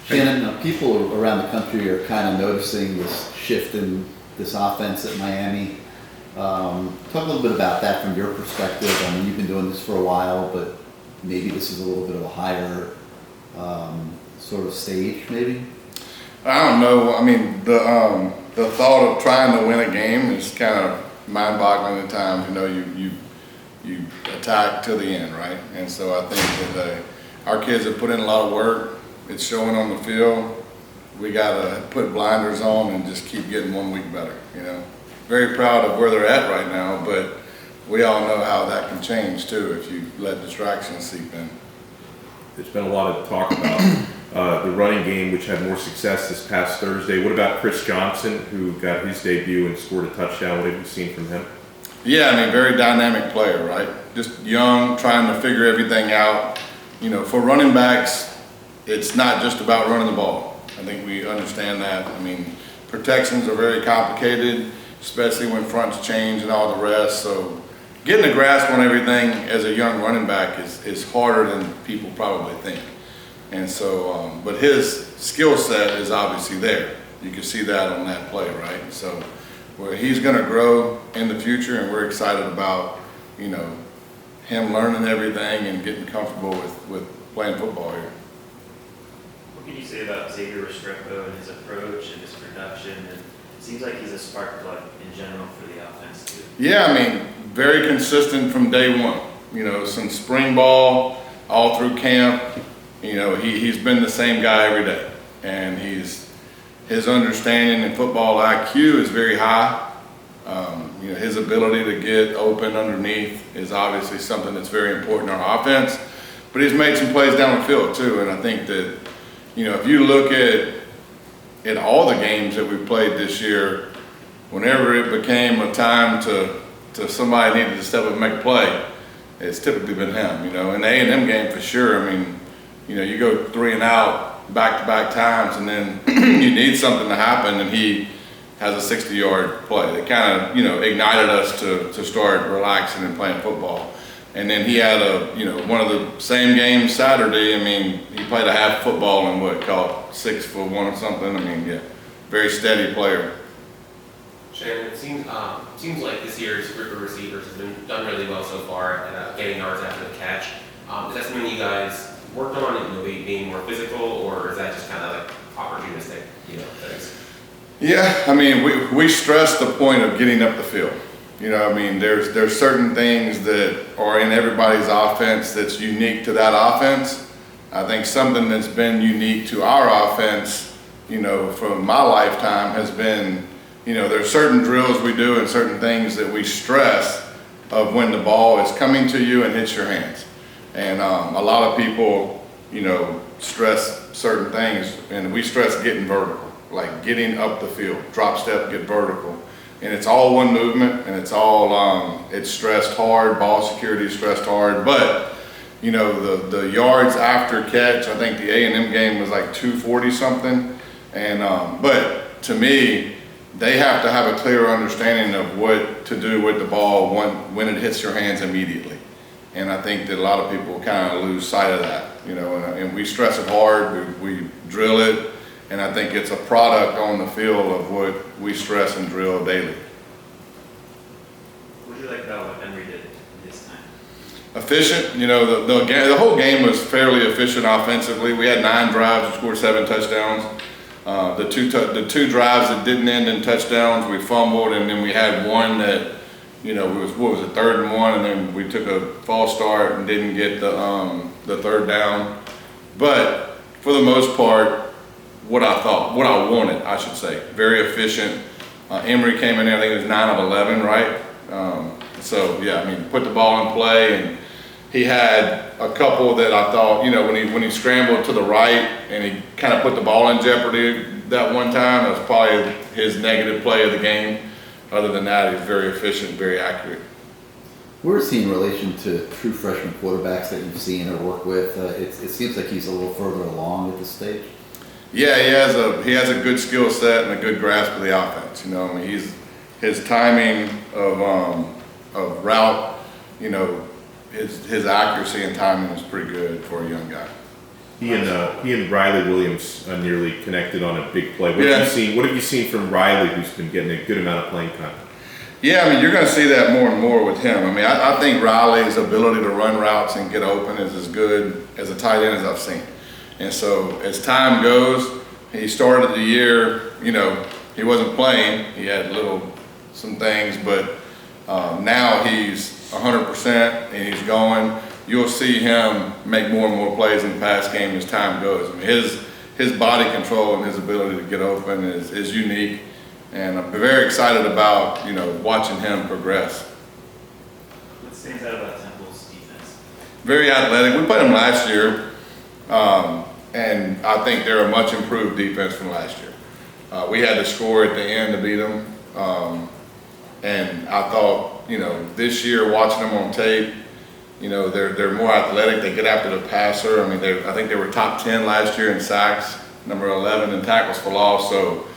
Shannon, people around the country are kind of noticing this shift in this offense at Miami. Talk a little bit about that from your perspective. I mean, you've been doing this for a while, but maybe this is a little bit of a higher sort of stage, maybe? I don't know. I mean, the thought of trying to win a game is kind of mind-boggling at times. You know, you attack to the end, right? And so I think that our kids have put in a lot of work. It's showing on the field. We got to put blinders on and just keep getting 1 week better, you know. Very proud of where they're at right now, but we all know how that can change too if you let distractions seep in. There's been a lot of talk about the running game, which had more success this past Thursday. What about Chris Johnson, who got his debut and scored a touchdown? What have you seen from him? Yeah, I mean, very dynamic player, right? Just young, trying to figure everything out. You know, for running backs, it's not just about running the ball. I think we understand that. I mean, protections are very complicated, especially when fronts change and all the rest. So getting a grasp on everything as a young running back is harder than people probably think. And so, but his skill set is obviously there. You can see that on that play, right? So where he's going to grow in the future, and we're excited about, you know, him learning everything and getting comfortable with playing football here. What can you say about Xavier Restrepo and his approach and his production? And it seems like he's a spark plug in general for the offense too. Yeah, I mean, very consistent from day one. You know, since spring ball, all through camp, you know, he's been the same guy every day. And his understanding in football IQ is very high. You know, his ability to get open underneath is obviously something that's very important in our offense. But he's made some plays down the field too, and I think that, you know, if you look at all the games that we played this year, whenever it became a time to somebody needed to step up and make a play, it's typically been him. You know, in the A&M game for sure. I mean, you know, you go 3 and out back-to-back times, and then you need something to happen, and he has a 60-yard play that kind of, you know, ignited us to start relaxing and playing football. And then he had one of the same games Saturday. I mean, he played a half football and what, caught 6'1" or something. I mean, yeah, very steady player. Shannon, it seems like this year's group of receivers has been done really well so far at getting yards after the catch. Is that something you guys worked on, you know, being more physical, or is that just kind of like opportunistic, you know, things? Yeah, I mean, we stress the point of getting up the field. You know, I mean, there's certain things that are in everybody's offense that's unique to that offense. I think something that's been unique to our offense, you know, from my lifetime has been, you know, there's certain drills we do and certain things that we stress of when the ball is coming to you and hits your hands. And a lot of people, you know, stress certain things, and we stress getting vertical, like getting up the field, drop step, get vertical. And it's all one movement, and it's all, it's stressed hard, ball security is stressed hard, but, you know, the yards after catch, I think the A&M game was like 240 something, and, but to me, they have to have a clear understanding of what to do with the ball when it hits your hands immediately. And I think that a lot of people kind of lose sight of that, you know, and we stress it hard, we drill it, and I think it's a product on the field of what we stress and drill daily. What do you like about what Emory did this time? Efficient, you know, the whole game was fairly efficient offensively. We had 9 drives, we scored 7 touchdowns. The two drives that didn't end in touchdowns, we fumbled, and then we had one that, you know, what was it, 3rd and 1, and then we took a false start and didn't get the 3rd down. But for the most part, what I wanted, I should say, very efficient. Emory came in there, I think it was 9 of 11, right? So yeah, I mean, put the ball in play, and he had a couple that I thought, you know, when he scrambled to the right and he kind of put the ball in jeopardy that one time, that was probably his negative play of the game. Other than that, he's very efficient, very accurate. Where is he in relation to true freshman quarterbacks that you've seen or worked with? It seems like he's a little further along at this stage. Yeah, he has a good skill set and a good grasp of the offense. You know, I mean, his timing of route, you know, his accuracy and timing is pretty good for a young guy. He and Riley Williams nearly connected on a big play. What Yeah. have you seen from Riley, who's been getting a good amount of playing time? Yeah, I mean, you're going to see that more and more with him. I mean, I think Riley's ability to run routes and get open is as good as a tight end as I've seen. And so as time goes, he started the year, you know, he wasn't playing. He had some things, but now he's 100% and he's going. You'll see him make more and more plays in the pass game as time goes. I mean, his body control and his ability to get open is unique. And I'm very excited about, you know, watching him progress. What stands out about Temple's defense? Very athletic. We played them last year, and I think they're a much improved defense from last year. We had to score at the end to beat them, and I thought, you know, this year watching them on tape, you know, they're more athletic. They get after the passer. I mean, I think they were top 10 last year in sacks, number 11 in tackles for loss. So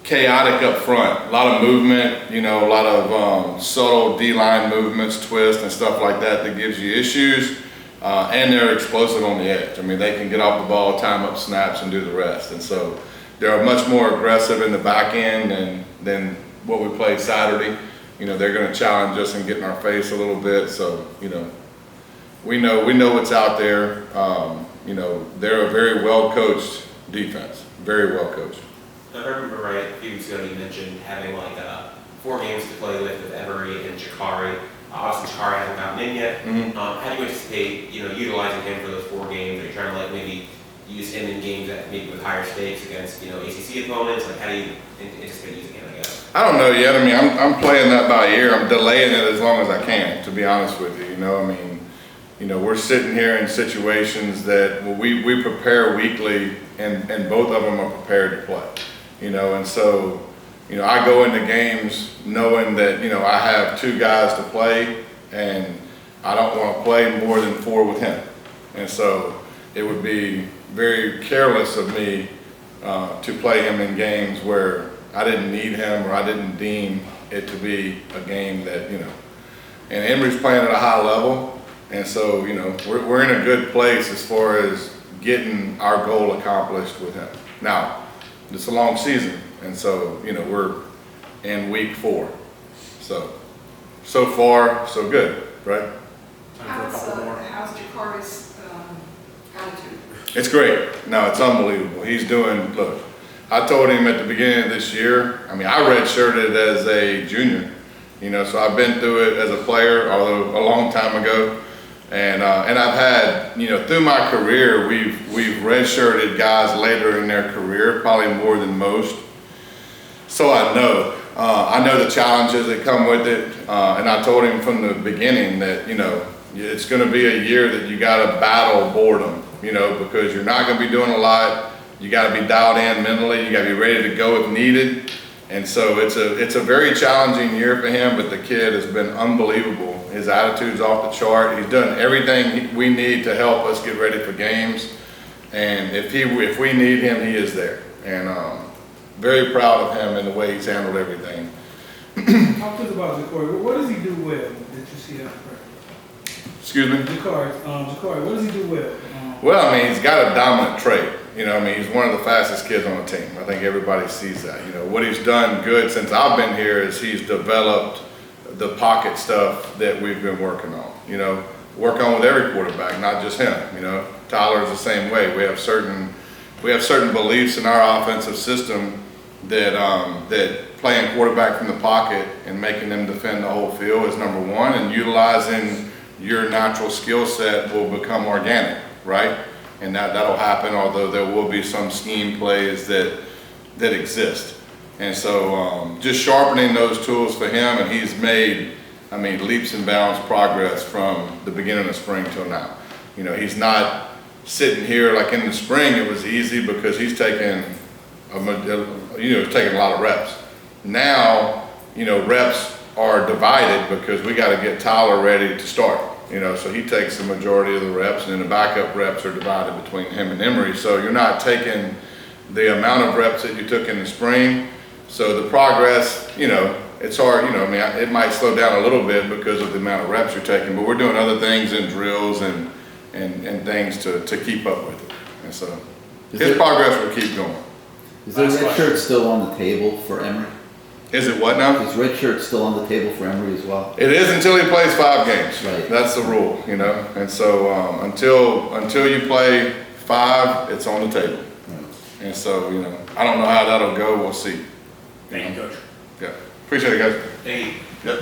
chaotic up front, a lot of movement, you know, a lot of subtle D-line movements, twists and stuff like that gives you issues, and they're explosive on the edge. I mean, they can get off the ball, time up snaps, and do the rest. And so they're much more aggressive in the back end than what we played Saturday. You know, they're going to challenge us and get in our face a little bit. So, you know, we know what's out there. You know, they're a very well-coached defense, very well-coached. If I remember right, a few weeks ago you mentioned having like 4 games to play with Emory and Jacurri. Obviously Jacurri hasn't gotten in yet. Mm-hmm. How do you anticipate, you know, utilizing him for those 4 games? Are you trying to like maybe use him in games that maybe with higher stakes against, you know, ACC opponents? Like how do you anticipate using him, I guess? I don't know yet. I mean, I'm playing that by ear. I'm delaying it as long as I can, to be honest with you. You know, I mean, you know, we're sitting here in situations that we prepare weekly, and both of them are prepared to play. You know, and so, you know, I go into games knowing that, you know, I have 2 guys to play, and I don't want to play more than 4 with him. And so it would be very careless of me to play him in games where I didn't need him or I didn't deem it to be a game that, you know, and Emory's playing at a high level. And so, you know, we're in a good place as far as getting our goal accomplished with him. Now, it's a long season, and so, you know, we're in week 4. So far, so good, right? How's Jacurri's attitude? It's great. No, it's unbelievable. He's doing, look, I told him at the beginning of this year, I mean, I redshirted as a junior, you know, so I've been through it as a player, although a long time ago. And I've had, you know, through my career, we've redshirted guys later in their career, probably more than most. So I know the challenges that come with it. And I told him from the beginning that, you know, it's going to be a year that you got to battle boredom, you know, because you're not going to be doing a lot. You got to be dialed in mentally. You got to be ready to go if needed. And so it's a very challenging year for him, but the kid has been unbelievable. His attitude's off the chart. He's done everything we need to help us get ready for games. And if we need him, he is there. And very proud of him and the way he's handled everything. Talk to us about Jacurri. What does he do well that you see out there? Excuse me? Jacurri, what does he do well? Well, I mean, he's got a dominant trait. You know, I mean, he's one of the fastest kids on the team. I think everybody sees that. You know, what he's done good since I've been here is he's developed the pocket stuff that we've been working on. You know, work on with every quarterback, not just him. You know, Tyler's the same way. We have certain beliefs in our offensive system that that playing quarterback from the pocket and making them defend the whole field is number one, and utilizing your natural skill set will become organic, right? And that'll happen, although there will be some scheme plays that exist. And so just sharpening those tools for him, and he's made, I mean, leaps and bounds progress from the beginning of spring till now. You know, he's not sitting here like in the spring it was easy because he's taking a lot of reps. Now, you know, reps are divided because we got to get Tyler ready to start. You know, so he takes the majority of the reps, and then the backup reps are divided between him and Emory. So you're not taking the amount of reps that you took in the spring. So the progress, you know, it's hard, you know, I mean, it might slow down a little bit because of the amount of reps you're taking, but we're doing other things in drills and things to keep up with it. And so Is his there- progress will keep going. Is the Last red question. shirt still on the table for Emory? Is it what now? Is red shirt still on the table for Emory as well? It is until he plays 5 games. Right. That's the rule, you know? And so, until you play 5, it's on the table. And so, you know, I don't know how that'll go. We'll see. Thank you, Coach. Yeah. Appreciate it, guys. Thank you. Yep.